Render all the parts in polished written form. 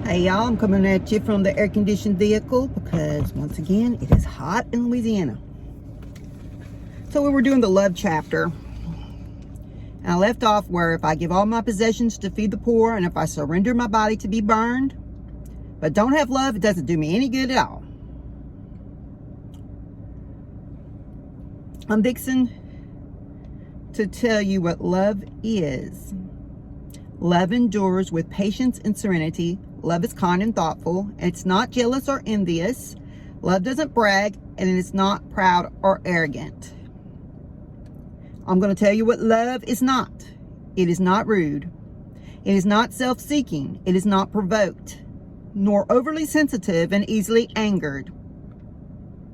Hey y'all, I'm coming at you from the air-conditioned vehicle because once again it is hot in Louisiana. So we were doing the love chapter, and I left off where if I give all my possessions to feed the poor and if I surrender my body to be burned but don't have love, it doesn't do me any good at all. I'm fixing to tell you what love is. Love endures with patience and serenity. Love is kind and thoughtful. It's not jealous or envious. Love doesn't brag, and it is not proud or arrogant. I'm going to tell you what love is not. It is not rude. It is not self-seeking. It is not provoked, nor overly sensitive and easily angered.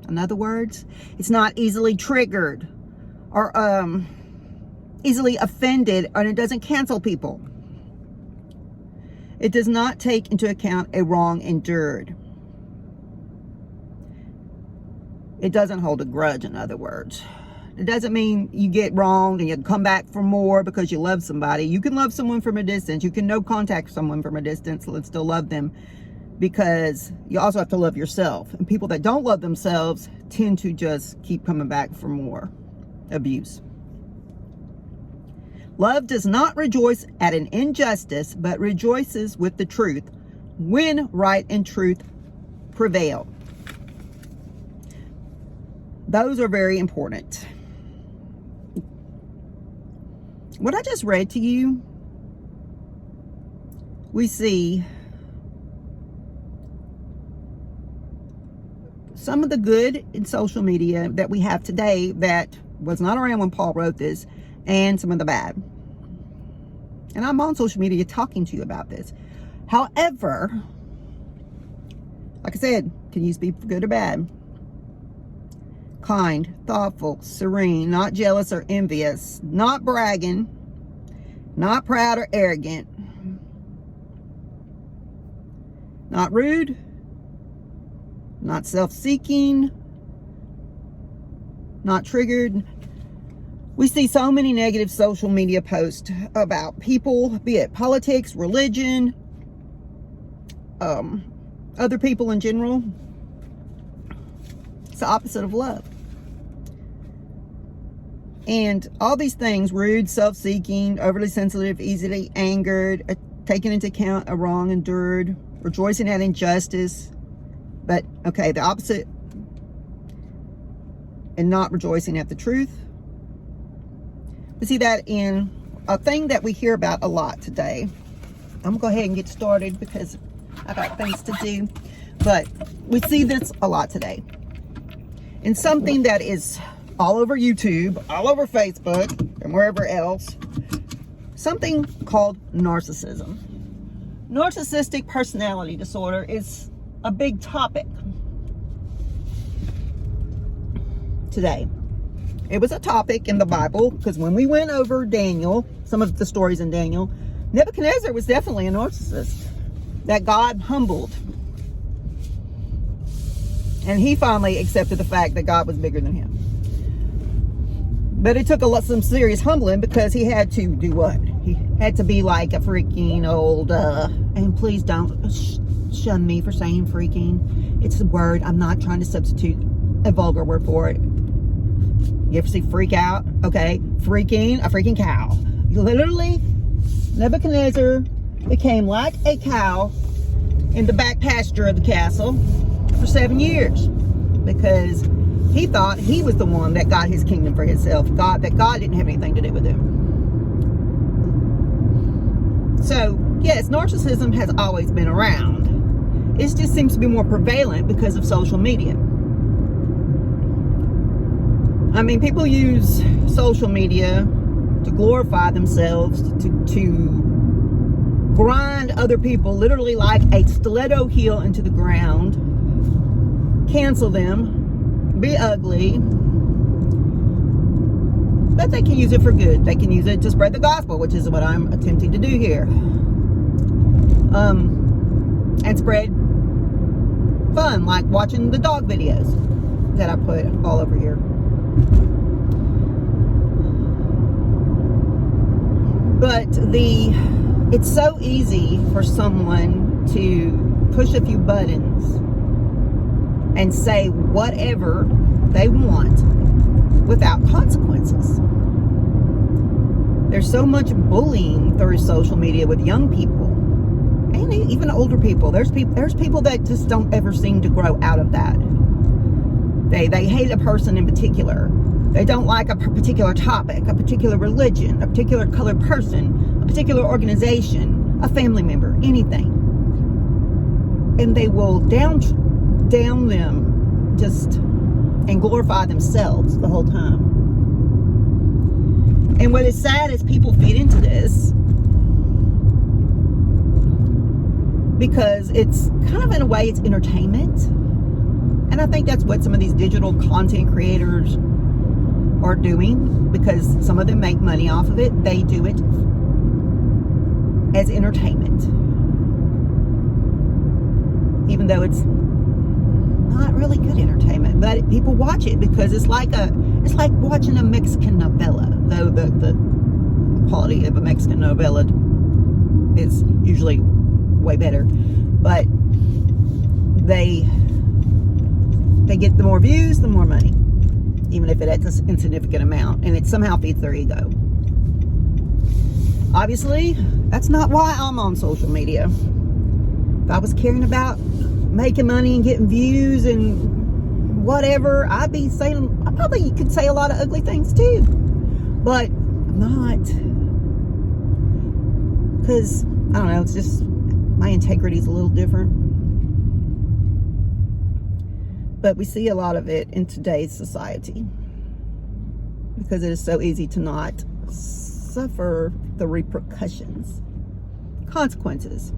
In other words, it's not easily triggered or easily offended, and it doesn't cancel people. It does not take into account a wrong endured. It doesn't hold a grudge, in other words. It doesn't mean you get wronged and you come back for more because you love somebody. You can love someone from a distance. You can no contact someone from a distance and still love them, because you also have to love yourself. And people that don't love themselves tend to just keep coming back for more abuse. Love does not rejoice at an injustice, but rejoices with the truth when right and truth prevail. Those are very important. What I just read to you, we see some of the good in social media that we have today that was not around when Paul wrote this, and some of the bad. And I'm on social media talking to you about this. However, like I said, can use be good or bad. Kind, thoughtful, serene, not jealous or envious, not bragging, not proud or arrogant, not rude, not self-seeking, not triggered. We see so many negative social media posts about people, be it politics, religion, other people in general. It's the opposite of love. And all these things, rude, self-seeking, overly sensitive, easily angered, taking into account a wrong endured, rejoicing at injustice. But, okay, the opposite, and not rejoicing at the truth. We see that in a thing that we hear about a lot today. I'm gonna go ahead and get started because I got things to do. But we see this a lot today. And something that is all over YouTube, all over Facebook, and wherever else. Something called narcissism. Narcissistic personality disorder is a big topic today. It was a topic in the Bible because when we went over Daniel, some of the stories in Daniel, Nebuchadnezzar was definitely a narcissist that God humbled. And he finally accepted the fact that God was bigger than him. But it took some serious humbling because he had to do what? He had to be like a freaking old, and please don't shun me for saying freaking. It's a word. I'm not trying to substitute a vulgar word for it. You ever see freak out? Okay. Freaking a freaking cow. Literally, Nebuchadnezzar became like a cow in the back pasture of the castle for 7 years because he thought he was the one that got his kingdom for himself. God didn't have anything to do with him. So, yes, narcissism has always been around. It just seems to be more prevalent because of social media. I mean, people use social media to glorify themselves, to grind other people literally like a stiletto heel into the ground, cancel them, be ugly. But they can use it for good. They can use it to spread the gospel, which is what I'm attempting to do here. And spread fun, like watching the dog videos that I put all over here. But it's so easy for someone to push a few buttons and say whatever they want without consequences. There's so much bullying through social media with young people and even older people. There's people that just don't ever seem to grow out of that. They hate a person in particular. They don't like a particular topic, a particular religion, a particular colored person, a particular organization, a family member, anything. And they will down them just and glorify themselves the whole time. And what is sad is people feed into this because it's kind of, in a way, it's entertainment. And I think that's what some of these digital content creators are doing, because some of them make money off of it. They do it as entertainment, even though it's not really good entertainment, but people watch it because it's like watching a Mexican novella, though the quality of a Mexican novella is usually way better. But they get the more views, the more money, even if it's an insignificant amount, and it somehow feeds their ego. Obviously, that's not why I'm on social media. If I was caring about making money and getting views and whatever, I probably could say a lot of ugly things too, but I'm not, because I don't know, it's just my integrity is a little different. But we see a lot of it in today's society because it is so easy to not suffer the repercussions, consequences.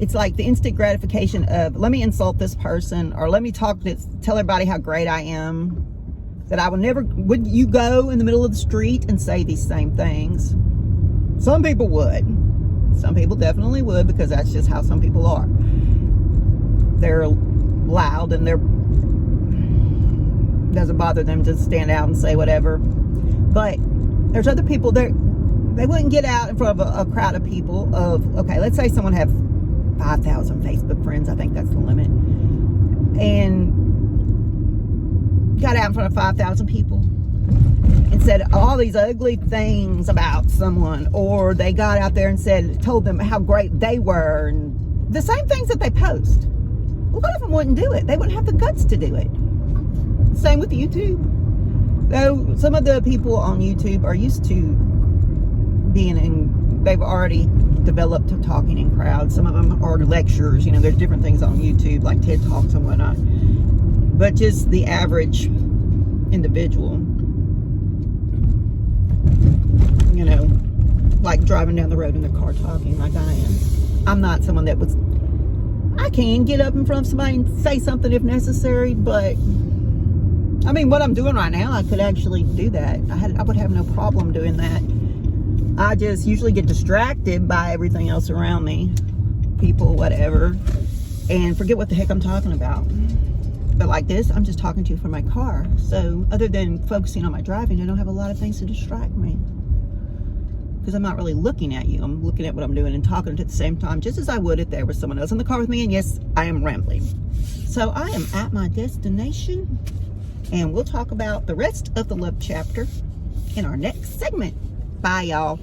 It's like the instant gratification of, let me insult this person, or let me tell everybody how great I am, that I would you go in the middle of the street and say these same things? Some people would. Some people definitely would, because that's just how some people are. They're loud and doesn't bother them to stand out and say whatever. But there's other people they wouldn't get out in front of a crowd of people of, okay, let's say someone have 5,000 Facebook friends. I think that's the limit. And got out in front of 5,000 people and said all these ugly things about someone, or they got out there and told them how great they were, and the same things that they post. A lot of them wouldn't do it. They wouldn't have the guts to do it. Same with YouTube. Though some of the people on YouTube are used to they've already developed to talking in crowds. Some of them are lectures. There's different things on YouTube, like TED Talks and whatnot. But just the average individual, like driving down the road in the car talking like I am. I'm not someone that I can get up in front of somebody and say something if necessary, but I mean, what I'm doing right now, I could actually do that. I would have no problem doing that. I just usually get distracted by everything else around me, people, whatever, and forget what the heck I'm talking about. But like this, I'm just talking to you from my car. So other than focusing on my driving, I don't have a lot of things to distract me, because I'm not really looking at you. I'm looking at what I'm doing and talking at the same time, just as I would if there was someone else in the car with me. And yes, I am rambling. So I am at my destination, and we'll talk about the rest of the love chapter in our next segment. Bye, y'all.